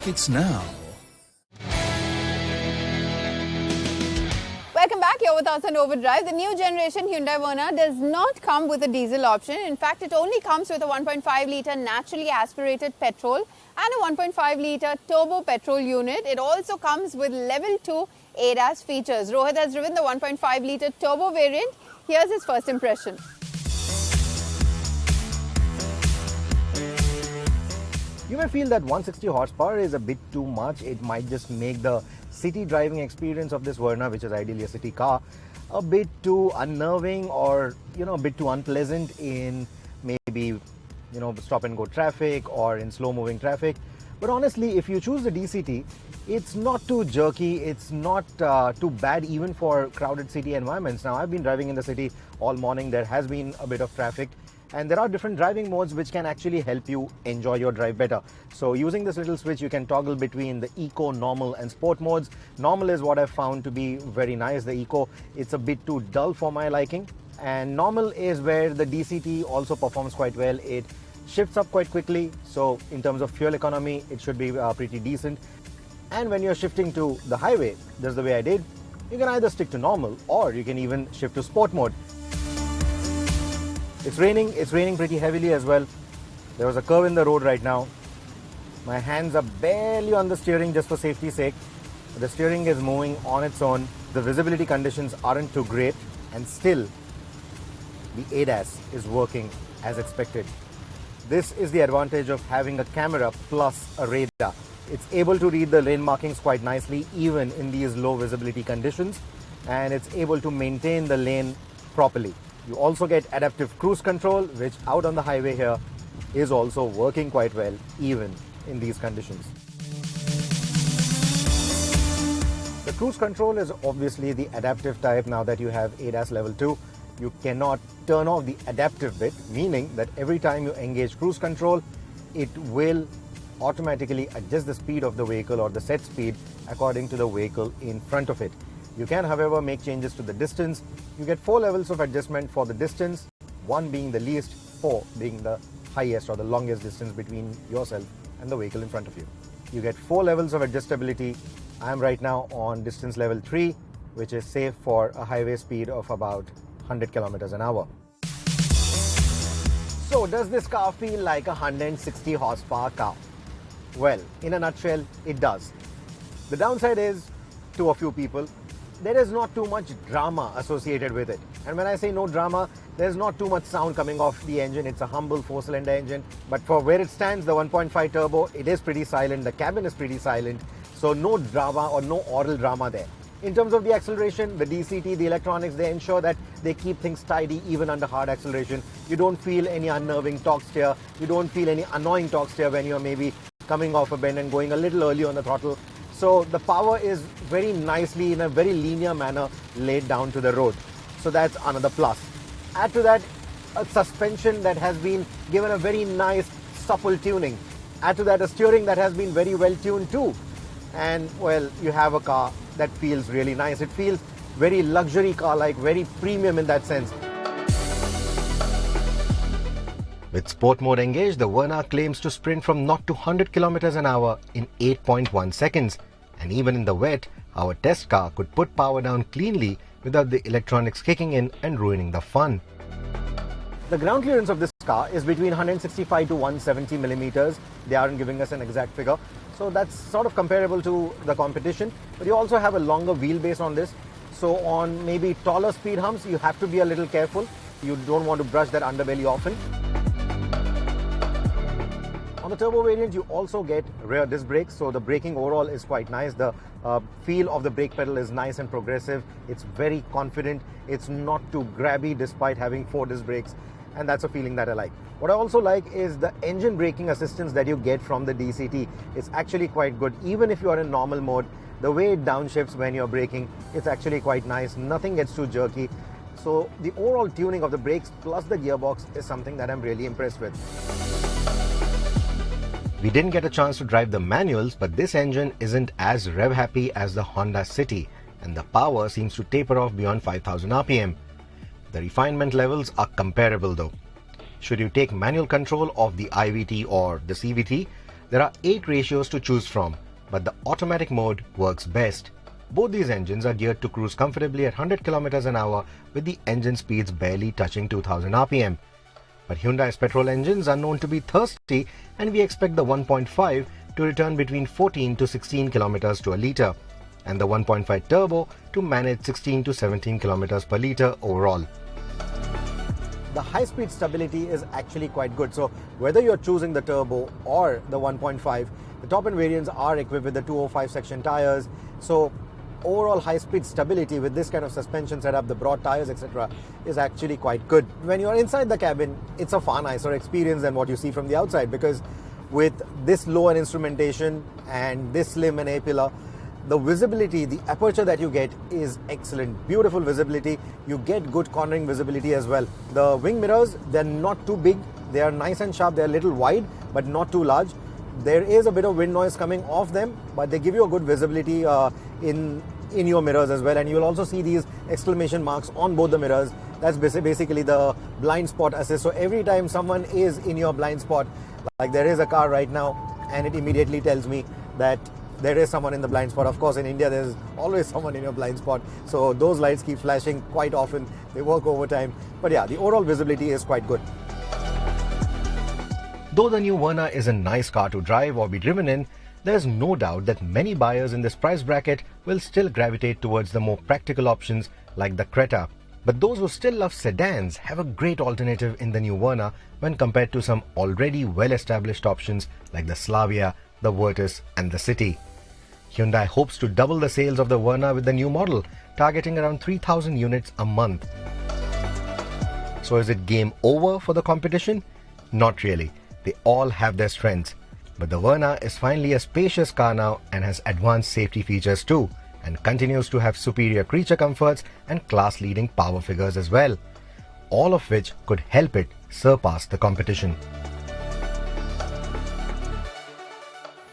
It's now. Welcome back. You're with us on Overdrive. The new generation Hyundai Verna does not come with a diesel option. In fact, it only comes with a 1.5-litre naturally aspirated petrol and a 1.5-litre turbo petrol unit. It also comes with level 2 ADAS features. Rohit has driven the 1.5-litre turbo variant. Here's his first impression. You may feel that 160 horsepower is a bit too much. It might just make the city driving experience of this Verna, which is ideally a city car, a bit too unnerving or, a bit too unpleasant in maybe, stop and go traffic or in slow moving traffic. But honestly, if you choose the DCT, it's not too jerky. It's not too bad even for crowded city environments. Now, I've been driving in the city all morning. There has been a bit of traffic. And there are different driving modes which can actually help you enjoy your drive better. So using this little switch, you can toggle between the Eco, Normal and Sport modes. Normal is what I've found to be very nice. The Eco, it's a bit too dull for my liking. And Normal is where the DCT also performs quite well. It shifts up quite quickly. So in terms of fuel economy, it should be pretty decent. And when you're shifting to the highway, that's the way I did, you can either stick to Normal or you can even shift to Sport mode. It's raining pretty heavily as well. There was a curve in the road right now. My hands are barely on the steering just for safety's sake. The steering is moving on its own. The visibility conditions aren't too great, and still the ADAS is working as expected. This is the advantage of having a camera plus a radar. It's able to read the lane markings quite nicely even in these low visibility conditions, and it's able to maintain the lane properly. You also get adaptive cruise control, which out on the highway here is also working quite well even in these conditions. The cruise control is obviously the adaptive type. Now that you have ADAS level 2, you cannot turn off the adaptive bit, meaning that every time you engage cruise control, it will automatically adjust the speed of the vehicle or the set speed according to the vehicle in front of it. You can, however, make changes to the distance. You get 4 levels of adjustment for the distance, 1 being the least, 4 being the highest or the longest distance between yourself and the vehicle in front of you. You get 4 levels of adjustability. I am right now on distance level 3, which is safe for a highway speed of about 100 kilometers an hour. So, does this car feel like a 160 horsepower car? Well, in a nutshell, it does. The downside is, to a few people, there is not too much drama associated with it. And when I say no drama, there's not too much sound coming off the engine. It's a humble 4-cylinder engine. But for where it stands, the 1.5 turbo, it is pretty silent. The cabin is pretty silent. So no drama or no oral drama there. In terms of the acceleration, the DCT, the electronics, they ensure that they keep things tidy even under hard acceleration. You don't feel any unnerving torque steer. You don't feel any annoying torque steer when you're maybe coming off a bend and going a little early on the throttle. So the power is very nicely in a very linear manner laid down to the road. So that's another plus. Add to that a suspension that has been given a very nice supple tuning. Add to that a steering that has been very well tuned too. And well, you have a car that feels really nice. It feels very luxury car-like, very premium in that sense. With sport mode engaged, the Verna claims to sprint from 0 to 100 kilometers an hour in 8.1 seconds. And even in the wet, our test car could put power down cleanly without the electronics kicking in and ruining the fun. The ground clearance of this car is between 165 to 170 millimeters. They aren't giving us an exact figure. So that's sort of comparable to the competition. But you also have a longer wheelbase on this. So on maybe taller speed humps, you have to be a little careful. You don't want to brush that underbelly often. On the turbo variant, you also get rear disc brakes, so the braking overall is quite nice. The feel of the brake pedal is nice and progressive. It's very confident. It's not too grabby despite having 4 disc brakes, and that's a feeling that I like. What I also like is the engine braking assistance that you get from the DCT. It's actually quite good. Even if you are in normal mode, the way it downshifts when you're braking, it's actually quite nice. Nothing gets too jerky. So the overall tuning of the brakes plus the gearbox is something that I'm really impressed with. We didn't get a chance to drive the manuals, but this engine isn't as rev happy as the Honda City, and the power seems to taper off beyond 5000 RPM. The refinement levels are comparable though. Should you take manual control of the IVT or the CVT, There are 8 ratios to choose from, but the automatic mode works best. Both these engines are geared to cruise comfortably at 100 km an hour with the engine speeds barely touching 2000 rpm. But Hyundai's petrol engines are known to be thirsty, and we expect the 1.5 to return between 14 to 16 km to a litre, and the 1.5 turbo to manage 16 to 17 km per litre overall. The high-speed stability is actually quite good. So whether you're choosing the turbo or the 1.5, the top-end variants are equipped with the 205 section tires. So overall high-speed stability with this kind of suspension setup, the broad tires, etc., is actually quite good. When you're inside the cabin, it's a far nicer experience than what you see from the outside, because with this low-end instrumentation and this slim and A-pillar, the visibility, the aperture that you get is excellent. Beautiful visibility. You get good cornering visibility as well. The wing mirrors, they're not too big. They are nice and sharp. They're a little wide, but not too large. There is a bit of wind noise coming off them, but they give you a good visibility in your mirrors as well. And you'll also see these exclamation marks on both the mirrors. That's basically the blind spot assist. So every time someone is in your blind spot, like there is a car right now, and it immediately tells me that there is someone in the blind spot. Of course, in India, there's always someone in your blind spot. So those lights keep flashing quite often. They work overtime. But yeah, the overall visibility is quite good. Though the new Verna is a nice car to drive or be driven in, there's no doubt that many buyers in this price bracket will still gravitate towards the more practical options like the Creta. But those who still love sedans have a great alternative in the new Verna when compared to some already well-established options like the Slavia, the Virtus and the City. Hyundai hopes to double the sales of the Verna with the new model, targeting around 3,000 units a month. So is it game over for the competition? Not really. They all have their strengths. But the Verna is finally a spacious car now and has advanced safety features too, and continues to have superior creature comforts and class-leading power figures as well, all of which could help it surpass the competition.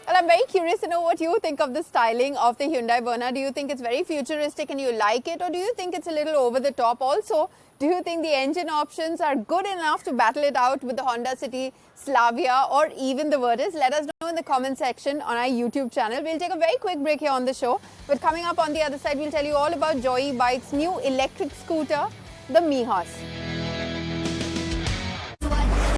Well, I'm very curious to know what you think of the styling of the Hyundai Verna. Do you think it's very futuristic and you like it, or do you think it's a little over the top? Also, do you think the engine options are good enough to battle it out with the Honda City, Slavia or even the Virtus? Let us know in the comment section on our YouTube channel. We'll take a very quick break here on the show. But coming up on the other side, we'll tell you all about Joy Bike's new electric scooter, the Mi Horse.